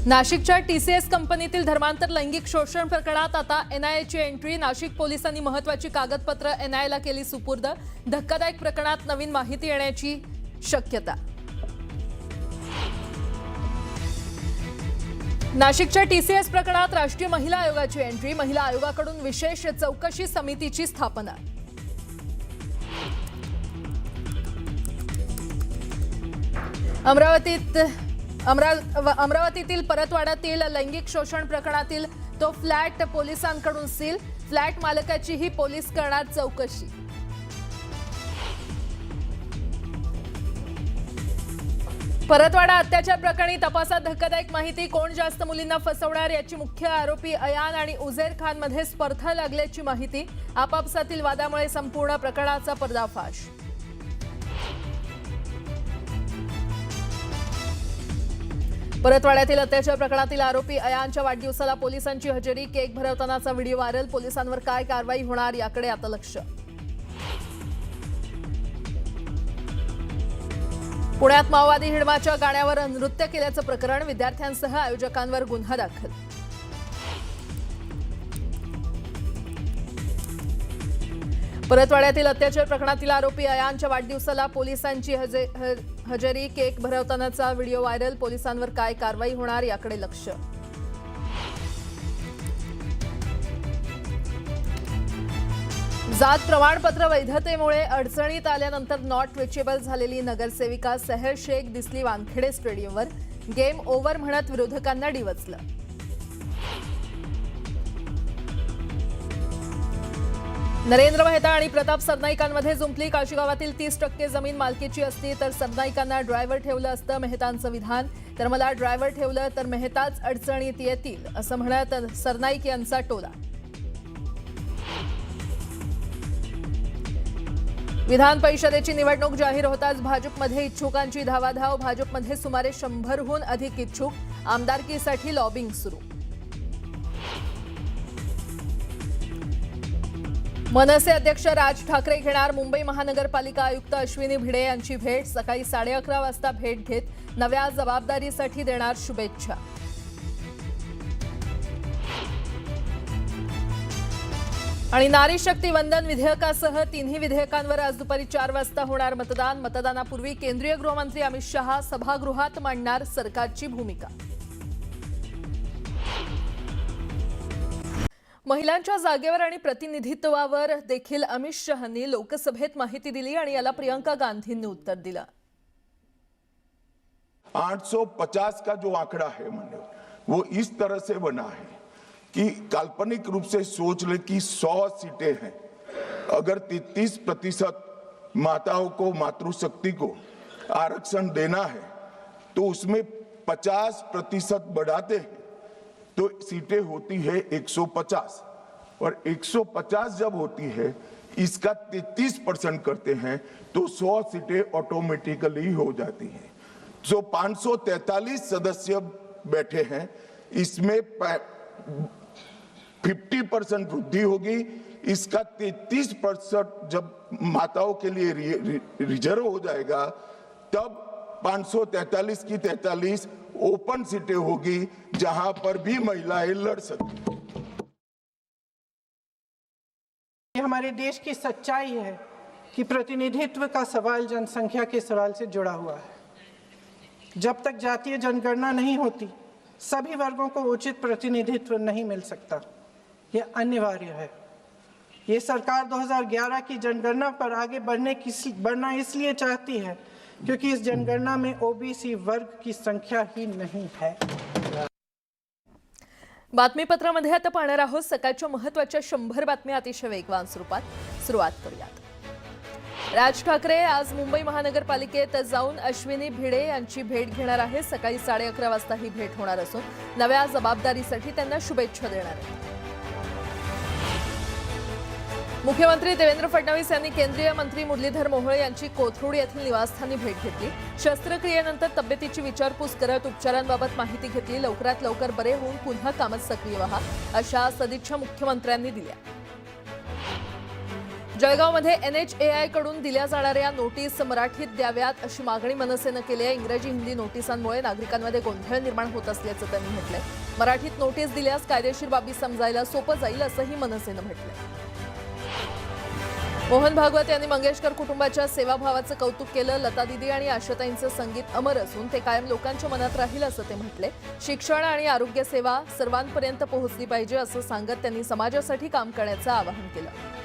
नाशिकच्या टीसीएस कंपनीतील धर्मांतर लैंगिक शोषण प्रकरणात आता एनआयएची एंट्री। नाशिक पोलिसांनी महत्त्वाची कागदपत्र एनआयएला केली सुपूर्द। धक्कादायक प्रकरणात नवीन माहिती येण्याची शक्यता। नाशिकच्या टीसीएस प्रकरणात राष्ट्रीय महिला आयोगाची एंट्री। महिला आयोगाकडून विशेष चौकशी समितीची स्थापना। अमरावतीतील परतवाड्यातील लैंगिक शोषण प्रकरणातील तो फ्लॅट पोलिसांकडून सील। फ्लॅट मालकाचीही पोलीस करणार चौकशी। परतवाडा अत्याचार प्रकरणी तपासात धक्कादायक माहिती। कोण जास्त मुलींना फसवणार याची मुख्य आरोपी अयान आणि उझैर खान मध्ये स्पर्धा लागल्याची माहिती। आपापसातील वादामुळे संपूर्ण प्रकरणाचा पर्दाफाश। परतवाड्यातील अत्याचार प्रकरणातील आरोपी अयानच्या वाढदिवसाला पोलिसांची हजेरी। केक भरवतानाचा व्हिडिओ व्हायरल। पोलिसांवर काय कारवाई होणार याकडे आता लक्ष। पुण्यात माओवादी हिडमाच्या गाण्यावर नृत्य केल्याचं प्रकरण। विद्यार्थ्यांसह आयोजकांवर गुन्हा दाखल। परतवाड्यातील अत्याचार प्रकरणातील आरोपी अयानच्या वाढदिवसाला पोलिसांची हजेरी। केक भरवतानाचा व्हिडिओ व्हायरल। पोलिसांवर काय कारवाई होणार याकडे लक्ष। जात प्रमाणपत्र वैधतेमुळे अडचणीत आल्यानंतर नॉट रिचेबल झालेली नगरसेविका सहर शेख दिसली वानखेडे स्टेडियमवर। गेम ओव्हर म्हणत विरोधकांना डिवचलं। नरेंद्र मेहता आणि प्रताप सरनाईकांमध्ये जुंपली। काशीगावातील 30% जमीन मालकीची असती तर सरनाईकांना ड्रायव्हर ठेवलं असतं, मेहतांचं विधान। तर मला ड्रायव्हर ठेवलं तर मेहताच अडचणीत येतील असं म्हणत सरनाईक यांचा टोला। विधान परिषदेची निवडणूक जाहीर होताच भाजपमध्ये इच्छुकांची धावाधाव। भाजपमध्ये सुमारे 100हून अधिक इच्छुक। आमदारकीसाठी लॉबिंग सुरू। मनसे अध्यक्ष राज ठाकरे घेणार मुंबई महानगरपालिका आयुक्त अश्विनी भिडे यांची भेट। सकाळी 11:30 वाजता भेट घेत नव्या जबाबदारीसाठी देणार शुभेच्छा। आणि नारी शक्ती वंदन विधेयकासह तिन्ही विधेयकांवर आज दुपारी 4 वाजता होणार मतदान। मतदानापूर्वी केंद्रीय गृहमंत्री अमित शहा सभागृहात मांडणार सरकारची भूमिका। महिलांच्या जागेवर आणि प्रतिनिधित्वावर देखील अमित शहांनी लोकसभेत माहिती दिली आणि याला प्रियंका गांधींनी उत्तर दिलं। 850 का जो आंकड़ा है वो इस तरह से बना है कि काल्पनिक रूप से सोच ले कि 100 सीटें हैं, अगर 33% माताओं को, मातृशक्ति को आरक्षण देना है तो उसमें 50% बढ़ाते हैं तो सीटें होती है 150, और 150 जब होती है इसका 33% करते हैं तो 100 सीटें ऑटोमेटिकली हो जाती हैं। जो 543 सदस्य बैठे हैं इसमें 50% वृद्धि होगी। इसका 33% जब माताओं के लिए रिजर्व हो जाएगा तब 543 की 43 ओपन सीटें होगी जहां पर भी महिलाएं लड़ सकती। ये हमारे देश की सच्चाई है कि प्रतिनिधित्व का सवाल जनसंख्या के सवाल से जुड़ा हुआ है। जब तक जातीय जनगणना नहीं होती सभी वर्गों को उचित प्रतिनिधित्व नहीं मिल सकता, ये अनिवार्य है। ये सरकार 2011 की जनगणना पर आगे बढ़ना इसलिए चाहती है क्योंकि इस जनगणना में ओबीसी वर्ग की संख्या ही नहीं है। बातमीपत्रामध्ये आता पाहणार आहोत सकाळच्या महत्त्वाच्या 100 बातम्या अतिशय वेगवान स्वरूपात। सुरुवात करूयात। राज ठाकरे आज मुंबई महानगरपालिकेत जाऊन अश्विनी भिडे यांची भेट घेणार आहेत। सकाळी 11:30 वाजता ही भेट होणार असून नव्या जबाबदारीसाठी त्यांना शुभेच्छा देणार आहेत। मुख्यमंत्री देवेंद्र फडणवीस यांनी केंद्रीय मंत्री मुरलीधर मोहोळ यांची कोथरूड येथील निवासस्थानी भेट घेतली। शस्त्रक्रियेनंतर तब्येतीची विचारपूस करत उपचारांबाबत माहिती घेतली। लवकरात लवकर बरे होऊन पुन्हा कामात सक्रिय व्हा अशा सदिच्छा मुख्यमंत्र्यांनी दिल्या। जळगावमध्ये NHAI कडून दिल्या जाणाऱ्या नोटीस मराठीत द्याव्यात अशी मागणी मनसेनं केली आहे. इंग्रजी हिंदी नोटिसांमुळे नागरिकांमध्ये गोंधळ निर्माण होत असल्याचं त्यांनी म्हटलंय. मराठीत नोटीस दिल्यास कायदेशीर बाबी समजायला सोपं जाईल असंही मनसेनं म्हटलंय. मोहन भागवत यांनी मंगेशकर कुटुंबाच्या सेवाभावाचं कौतुक केलं. लता दीदी आणि आशाताईंचं संगीत अमर असून ते कायम लोकांच्या मनात राहील असं ते म्हटले. शिक्षण आणि आरोग्य सेवा सर्वांपर्यंत पोहोचली पाहिजे असं सांगत त्यांनी समाजासाठी काम करण्याचं आवाहन केलं.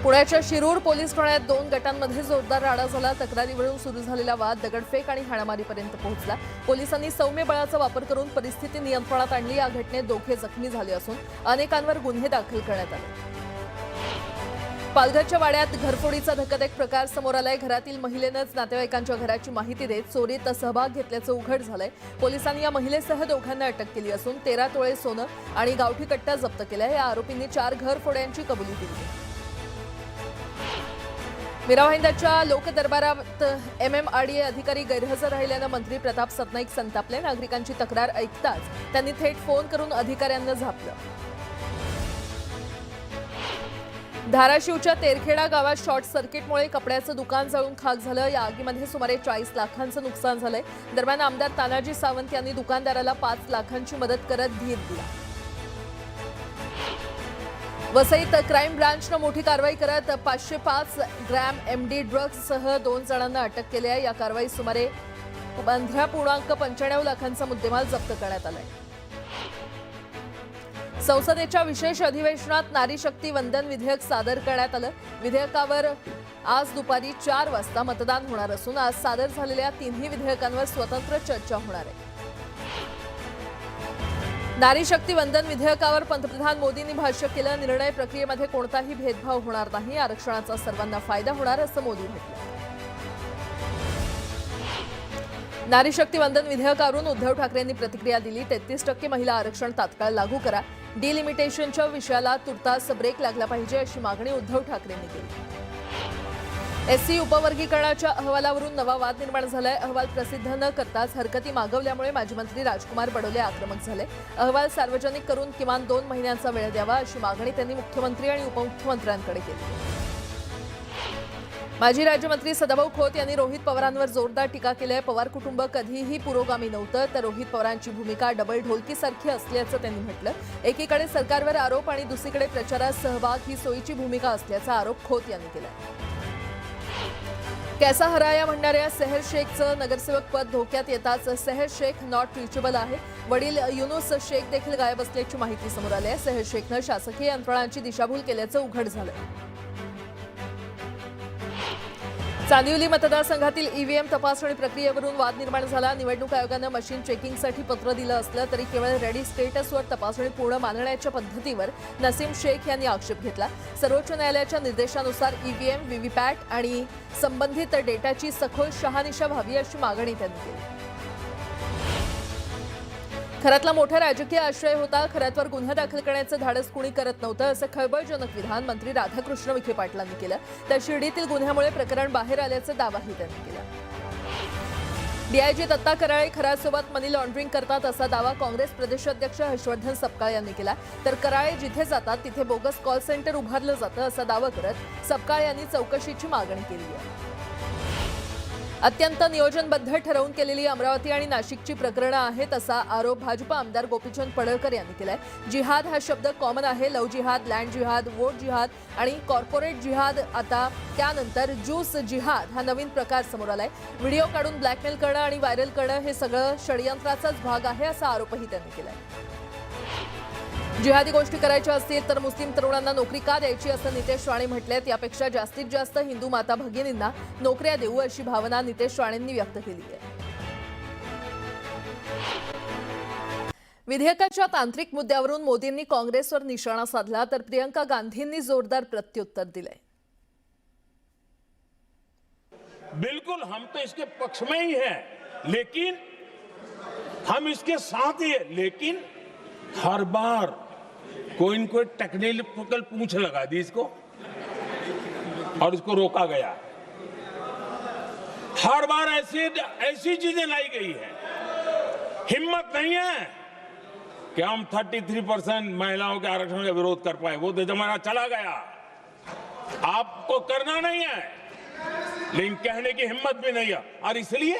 पुण्याच्या शिरूर पोलीस ठाण्यात 2 गटांमध्ये जोरदार राडा झाला. तक्रारीवरून सुरू झालेला वाद दगडफेक आणि हाणामारीपर्यंत पोहोचला. पोलिसांनी सौम्य बळाचा वापर करून परिस्थिती नियंत्रणात आणली. या घटनेत 2 जखमी झाले असून अनेकांवर गुन्हे दाखल करण्यात आले. पालघरच्या वाड्यात घरफोडीचा धक्कादायक प्रकार समोर आलाय. घरातील महिलेनंच नातेवाईकांच्या घराची माहिती देत चोरीत सहभाग घेतल्याचं उघड झालंय. पोलिसांनी या महिलेसह 2 अटक केली असून 13 तोळे सोनं आणि गावठी कट्टा जप्त केलाय. या आरोपींनी 4 घरफोड्यांची कबुली दिली. मीरा भाईंदरच्या लोकदरबारात MMRDA अधिकारी गैरहजर राहिल्यानं मंत्री प्रताप सरनाईक संतापले. नागरिकांची तक्रार ऐकताच त्यांनी थेट फोन करून अधिकाऱ्यांना झापलं. धाराशिवच्या तेरखेडा गावात शॉर्ट सर्किटमुळे कपड्याचं दुकान जळून खाक झालं. या आगीमध्ये सुमारे 40 लाखांचं नुकसान झालंय. दरम्यान आमदार तानाजी सावंत यांनी दुकानदाराला 5 लाखांची मदत करत धीर दिला. वसईत क्राईम ब्रांचनं मोठी कारवाई करत 505 ग्रॅम MD ड्रग्जसह 2 जणांना अटक केली आहे. या कारवाईत सुमारे 15.95 लाखांचा मुद्देमाल जप्त करण्यात आलाय. संसदेच्या विशेष अधिवेशनात नारी शक्ती वंदन विधेयक सादर करण्यात आलं. विधेयकावर आज दुपारी 4 वाजता मतदान होणार असून आज सादर झालेल्या 3ही विधेयकांवर स्वतंत्र चर्चा होणार आहे. नारी शक्ती वंदन विधेयकावर पंतप्रधान मोदींनी भाष्य केलं. निर्णय प्रक्रियेमध्ये कोणताही भेदभाव होणार नाही. आरक्षणाचा सर्वांना फायदा होणार असं मोदी म्हटलं. नारी शक्ती वंदन विधेयकावरून उद्धव ठाकरेंनी प्रतिक्रिया दिली. 33% महिला आरक्षण तात्काळ लागू करा. डिलिमिटेशनच्या विषयाला तुर्तास ब्रेक लागला पाहिजे अशी मागणी उद्धव ठाकरेंनी केली. SC उपवर्गीकरणाच्या अहवालावरून नवा वाद निर्माण झालाय. अहवाल प्रसिद्ध न करताच हरकती मागवल्यामुळे माजी मंत्री राजकुमार बडोले आक्रमक झाले. अहवाल सार्वजनिक करून किमान 2 महिन्यांचा वेळ द्यावा अशी मागणी त्यांनी मुख्यमंत्री आणि उपमुख्यमंत्र्यांकडे केली. माजी राज्यमंत्री सदाभाऊ खोत यांनी रोहित पवारांवर जोरदार टीका केली आहे. पवार कुटुंब कधीही पुरोगामी नव्हतं, तर रोहित पवारांची भूमिका डबल ढोलकीसारखी असल्याचं त्यांनी म्हटलं. एकीकडे सरकारवर आरोप आणि दुसरीकडे प्रचारात सहभाग ही सोयीची भूमिका असल्याचा आरोप खोत यांनी केला. कैसा हराया म्हणणाऱ्या सेहर शेखचं नगरसेवक पद धोक्यात येताच सेहर शेख नॉट रिचेबल आहे. वडील युनुस शेख देखील गायब असल्याची माहिती समोर आली आहे. सेहर शेखनं शासकीय यंत्रणांची दिशाभूल केल्याचं उघड झालं. चांदिवली मतदारसंघातील EVM तपासणी प्रक्रियेवरून वाद निर्माण झाला. निवडणूक आयोगानं मशीन चेकिंगसाठी पत्र दिलं असलं तरी केवळ रेडी स्टेटसवर तपासणी पूर्ण मानण्याच्या पद्धतीवर नसीम शेख यांनी आक्षेप घेतला. सर्वोच्च न्यायालयाच्या निर्देशानुसार EVM, VVPAT आणि संबंधित डेटाची सखोल शहानिशा व्हावी अशी मागणी त्यांनी केली. खरातला मोठा राजकीय आश्रय होता. खरातवर गुन्हा दाखल करण्याचं धाडस कुणी करत नव्हतं असं खळबळजनक विधान मंत्री राधाकृष्ण विखे पाटलांनी केलं. तर शिर्डीतील गुन्ह्यामुळे प्रकरण बाहेर आल्याचा दावाही त्यांनी केला. DIG दत्ता कराळे खरातसोबत मनी लॉन्ड्रिंग करतात असा दावा काँग्रेस प्रदेशाध्यक्ष हर्षवर्धन सपकाळ यांनी केला. तर कराळे जिथे जातात तिथे बोगस कॉल सेंटर उभारलं जातं असा दावा करत सपकाळ यांनी चौकशीची मागणी केली आहे. अत्यंत नियोजनबद्ध ठरवून केलेली अमरावती आणि नाशिकची प्रकरणं आहेत असा आरोप भाजप आमदार गोपीचंद पडळकर यांनी केलाय. जिहाद हा शब्द कॉमन आहे. लव्ह जिहाद, लँड जिहाद, वोट जिहाद आणि कॉर्पोरेट जिहाद, आता त्यानंतर ज्यूस जिहाद हा नवीन प्रकार समोर आलाय. व्हिडिओ काढून ब्लॅकमेल करणं आणि व्हायरल करणं हे सगळं षडयंत्राचाच भाग आहे असा आरोपही त्यांनी केलाय. जिहादी गोष्टी करायच्या असतील तर मुस्लिम तरुणांना नोकरी का द्यायची असं नितेश राणे म्हटलेत. यापेक्षा जास्तीत जास्त हिंदू माता भगिनींना नोकऱ्या देऊ अशी भावना नितेश राणेंनी व्यक्त केली आहे. विधेयकाच्या तांत्रिक मुद्द्यावरून मोदींनी काँग्रेसवर निशाणा साधला तर प्रियंका गांधींनी जोरदार प्रत्युत्तर दिलंय. बिल्कुल हम तो इसके पक्ष में ही हैं, लेकिन हम इसके साथ ही हैं, लेकिन हर बार कोई न कोई टेक्निकल पूछ लगा दी इसको और इसको रोका गया. हर बार ऐसी चीजें लाई गई है. हिम्मत नहीं है कि हम 33% महिलाओं के आरक्षण का विरोध कर पाए। वो तो जमाना चला गया, आपको करना नहीं है, लेकिन कहने की हिम्मत भी नहीं है। और इसलिए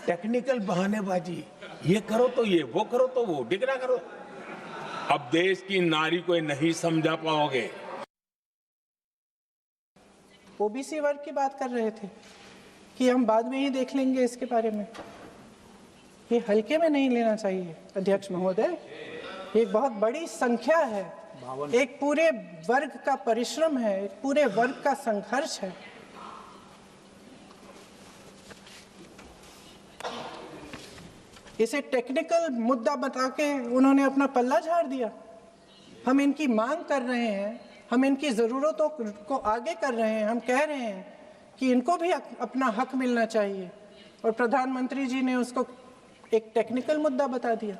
टेक्निकल बहानेबाजी, ये करो तो ये, वो करो तो वो, डिगरा करो। अब देश की नारी को नहीं समझा पाओगे। ओबीसी वर्ग की बात कर रहे थे कि हम बाद में ही देख लेंगे इसके बारे में। ये हल्के में नहीं लेना चाहिए अध्यक्ष महोदय, ये बहुत बड़ी संख्या है, एक पूरे वर्ग का परिश्रम है, एक पूरे वर्ग का संघर्ष है। इसे टेक्निकल मुद्दा बता के उन्होंने अपना पल्ला झाड़ दिया। हम इनकी मांग कर रहे हैं, हम इनकी ज़रूरतों को आगे कर रहे हैं, हम कह रहे हैं कि इनको भी अपना हक मिलना चाहिए, और प्रधानमंत्री जी ने उसको एक टेक्निकल मुद्दा बता दिया।